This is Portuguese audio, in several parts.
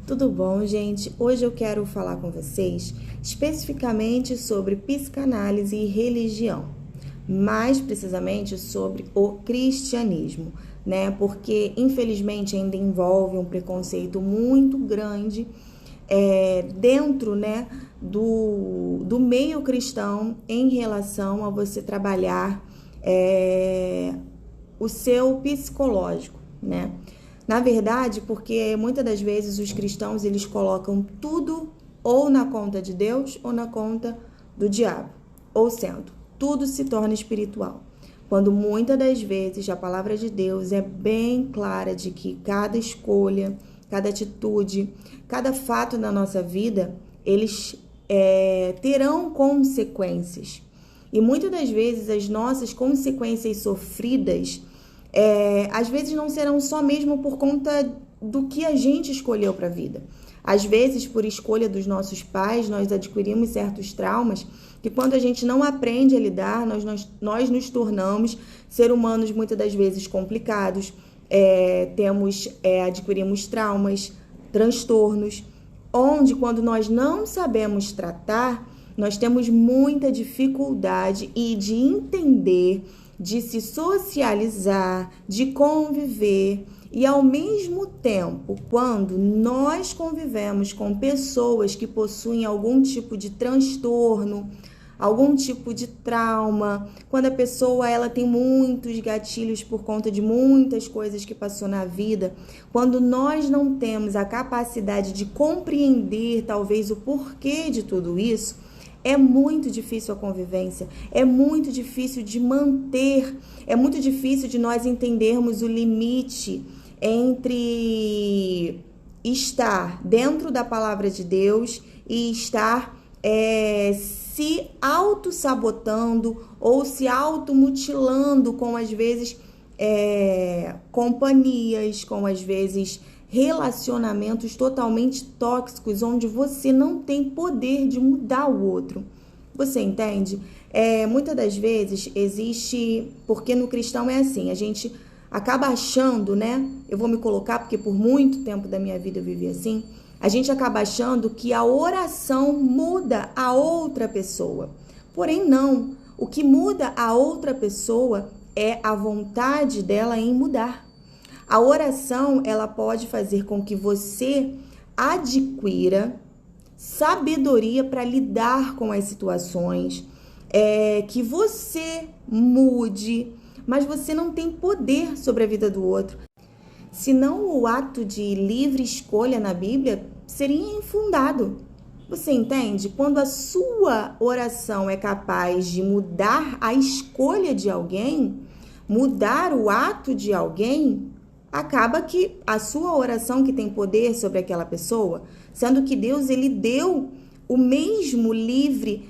Tudo bom, gente? Hoje eu quero falar com vocês especificamente sobre psicanálise e religião, mais precisamente sobre o cristianismo, né? Porque infelizmente ainda envolve um preconceito muito grande dentro, né, do meio cristão em relação a você trabalhar o seu psicológico, né? Na verdade, porque muitas das vezes os cristãos eles colocam tudo ou na conta de Deus ou na conta do diabo, ou sendo, tudo se torna espiritual. Quando muitas das vezes a palavra de Deus é bem clara de que cada escolha, cada atitude, cada fato na nossa vida, eles terão consequências. E muitas das vezes as nossas consequências sofridas às vezes não serão só mesmo por conta do que a gente escolheu para a vida. Às vezes, por escolha dos nossos pais, nós adquirimos certos traumas que quando a gente não aprende a lidar, nós nos tornamos seres humanos muitas das vezes complicados, adquirimos traumas, transtornos, onde quando nós não sabemos tratar, nós temos muita dificuldade de entender, de se socializar, de conviver. E ao mesmo tempo, quando nós convivemos com pessoas que possuem algum tipo de transtorno, algum tipo de trauma, quando a pessoa ela tem muitos gatilhos por conta de muitas coisas que passou na vida, quando nós não temos a capacidade de compreender talvez o porquê de tudo isso, é muito difícil a convivência, é muito difícil de manter, é muito difícil de nós entendermos o limite entre estar dentro da palavra de Deus e estar se auto-sabotando ou se automutilando com, às vezes, companhias, com, às vezes, relacionamentos totalmente tóxicos, onde você não tem poder de mudar o outro. Você entende? Muitas das vezes existe, porque no cristão é assim, a gente acaba achando, né? Eu vou me colocar, porque por muito tempo da minha vida eu vivi assim, a gente acaba achando que a oração muda a outra pessoa. Porém, não. O que muda a outra pessoa é a vontade dela em mudar. A oração, ela pode fazer com que você adquira sabedoria para lidar com as situações, que você mude, mas você não tem poder sobre a vida do outro. Senão o ato de livre escolha na Bíblia seria infundado. Você entende? Quando a sua oração é capaz de mudar a escolha de alguém, mudar o ato de alguém, acaba que a sua oração que tem poder sobre aquela pessoa, sendo que Deus ele deu o mesmo livre,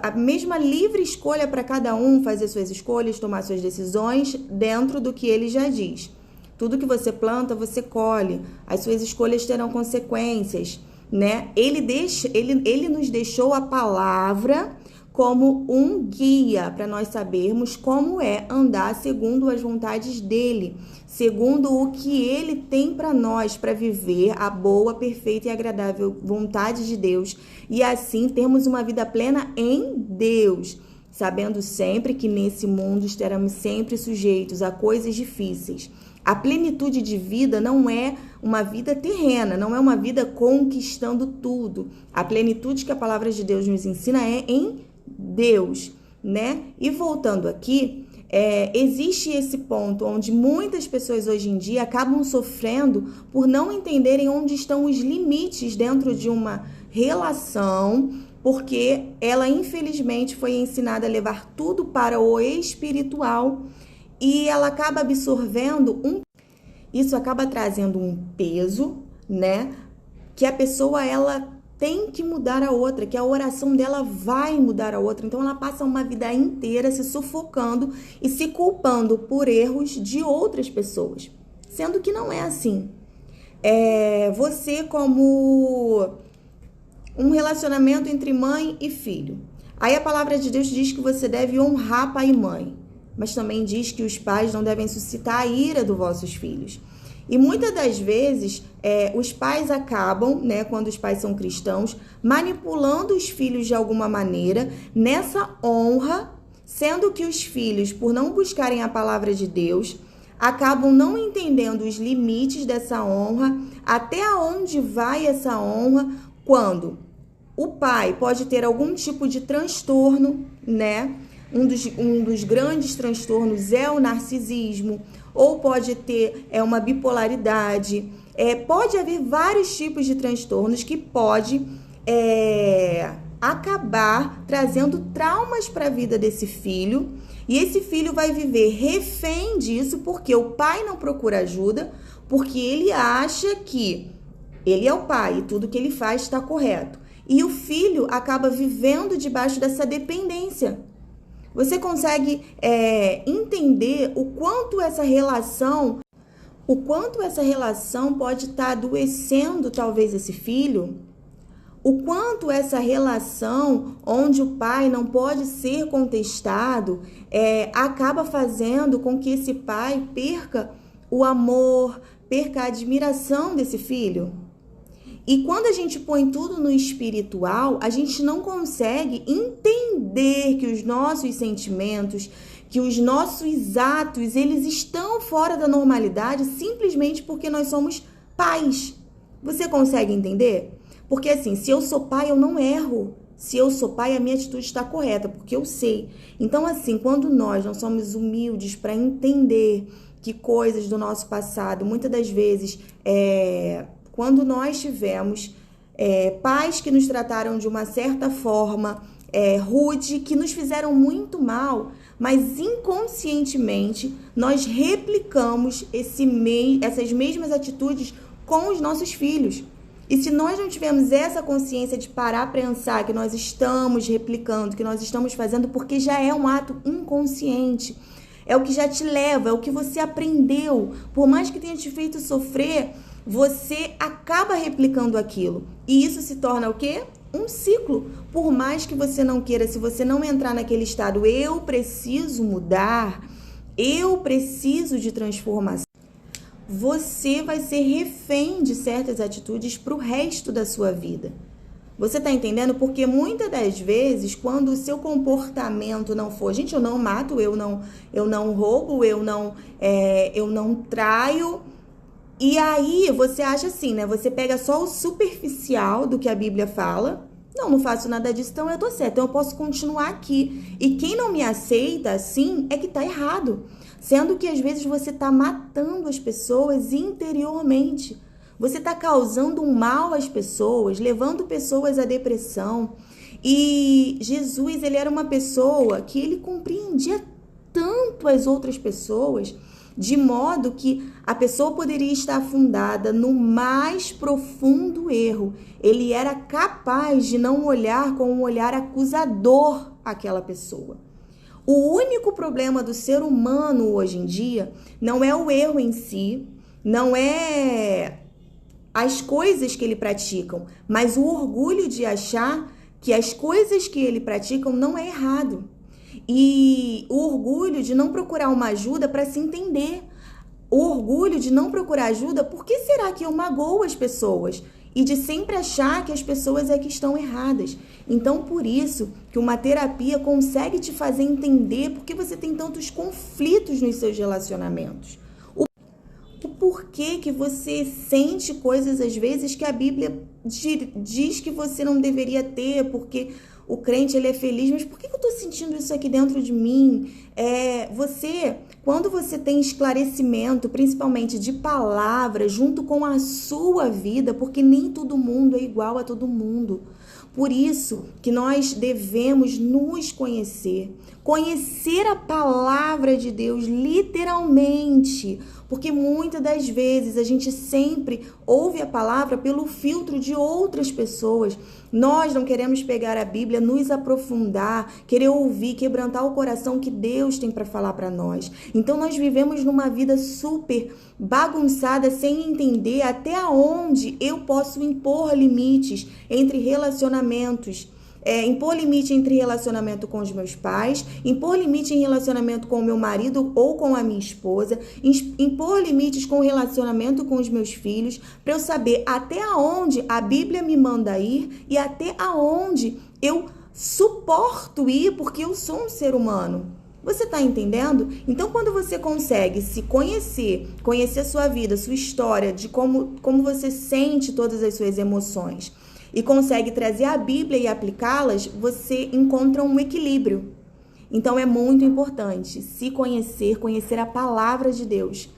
a mesma livre escolha para cada um fazer suas escolhas, tomar suas decisões dentro do que ele já diz. Tudo que você planta, você colhe. As suas escolhas terão consequências, né? Ele nos deixou a palavra como um guia para nós sabermos como andar segundo as vontades dele, segundo o que ele tem para nós, para viver a boa, perfeita e agradável vontade de Deus e assim termos uma vida plena em Deus, sabendo sempre que nesse mundo estaremos sempre sujeitos a coisas difíceis. A plenitude de vida não é uma vida terrena, não é uma vida conquistando tudo. A plenitude que a palavra de Deus nos ensina é em Deus, né? E voltando aqui, existe esse ponto onde muitas pessoas hoje em dia acabam sofrendo por não entenderem onde estão os limites dentro de uma relação, porque ela infelizmente foi ensinada a levar tudo para o espiritual e ela acaba absorvendo isso acaba trazendo um peso, né? Que a pessoa ela tem que mudar a outra, que a oração dela vai mudar a outra. Então ela passa uma vida inteira se sufocando e se culpando por erros de outras pessoas, sendo que não é assim. Você como um relacionamento entre mãe e filho. Aí a palavra de Deus diz que você deve honrar pai e mãe, mas também diz que os pais não devem suscitar a ira dos vossos filhos. E muitas das vezes, os pais acabam, né, quando os pais são cristãos, manipulando os filhos de alguma maneira nessa honra, sendo que os filhos, por não buscarem a palavra de Deus, acabam não entendendo os limites dessa honra, até onde vai essa honra, quando o pai pode ter algum tipo de transtorno, né? Um dos grandes transtornos é o narcisismo, ou pode ter uma bipolaridade. Pode haver vários tipos de transtornos que pode acabar trazendo traumas para a vida desse filho, e esse filho vai viver refém disso porque o pai não procura ajuda, porque ele acha que ele é o pai e tudo que ele faz está correto. E o filho acaba vivendo debaixo dessa dependência. Você consegue entender o quanto essa relação pode estar adoecendo talvez esse filho? O quanto essa relação onde o pai não pode ser contestado acaba fazendo com que esse pai perca o amor, perca a admiração desse filho? E quando a gente põe tudo no espiritual, a gente não consegue entender que os nossos sentimentos, que os nossos atos, eles estão fora da normalidade simplesmente porque nós somos pais. Você consegue entender? Porque assim, se eu sou pai, eu não erro. Se eu sou pai, a minha atitude está correta, porque eu sei. Então assim, quando nós não somos humildes para entender que coisas do nosso passado, muitas das vezes, quando nós tivemos pais que nos trataram de uma certa forma rude, que nos fizeram muito mal, mas inconscientemente nós replicamos essas mesmas atitudes com os nossos filhos. E se nós não tivermos essa consciência de parar para pensar que nós estamos replicando, que nós estamos fazendo, porque já é um ato inconsciente, é o que já te leva, é o que você aprendeu. Por mais que tenha te feito sofrer, você acaba replicando aquilo. E isso se torna o quê? Um ciclo. Por mais que você não queira, se você não entrar naquele estado, eu preciso mudar, eu preciso de transformação, você vai ser refém de certas atitudes para o resto da sua vida. Você está entendendo? Porque muitas das vezes, quando o seu comportamento não for, gente, eu não mato, eu não roubo, eu não traio. E aí você acha assim, né? Você pega só o superficial do que a Bíblia fala. Não faço nada disso, então eu tô certo, então eu posso continuar aqui. E quem não me aceita assim é que tá errado. Sendo que às vezes você tá matando as pessoas interiormente. Você tá causando um mal às pessoas, levando pessoas à depressão. E Jesus, ele era uma pessoa que ele compreendia tanto as outras pessoas, de modo que a pessoa poderia estar afundada no mais profundo erro. Ele era capaz de não olhar com um olhar acusador aquela pessoa. O único problema do ser humano hoje em dia não é o erro em si, não é as coisas que ele praticam, mas o orgulho de achar que as coisas que ele praticam não é errado. E o orgulho de não procurar uma ajuda para se entender. O orgulho de não procurar ajuda, por que será que eu magoo as pessoas? E de sempre achar que as pessoas é que estão erradas. Então, por isso que uma terapia consegue te fazer entender por que você tem tantos conflitos nos seus relacionamentos. O porquê que você sente coisas, às vezes, que a Bíblia diz que você não deveria ter, porque o crente, ele é feliz, mas por que eu estou sentindo isso aqui dentro de mim? Quando você tem esclarecimento, principalmente de palavras, junto com a sua vida, porque nem todo mundo é igual a todo mundo. Por isso que nós devemos nos conhecer a palavra de Deus literalmente, porque muitas das vezes a gente sempre ouve a palavra pelo filtro de outras pessoas. Nós não queremos pegar a Bíblia, nos aprofundar, querer ouvir, quebrantar o coração que Deus tem para falar para nós. Então nós vivemos numa vida super bagunçada, sem entender até onde eu posso impor limites entre relacionamentos. impor limite entre relacionamento com os meus pais, impor limite em relacionamento com o meu marido ou com a minha esposa, impor limites com o relacionamento com os meus filhos, para eu saber até aonde a Bíblia me manda ir e até aonde eu suporto ir, porque eu sou um ser humano. Você tá entendendo? Então, quando você consegue se conhecer a sua vida, a sua história, de como você sente todas as suas emoções, e consegue trazer a Bíblia e aplicá-las, você encontra um equilíbrio. Então, é muito importante se conhecer a palavra de Deus.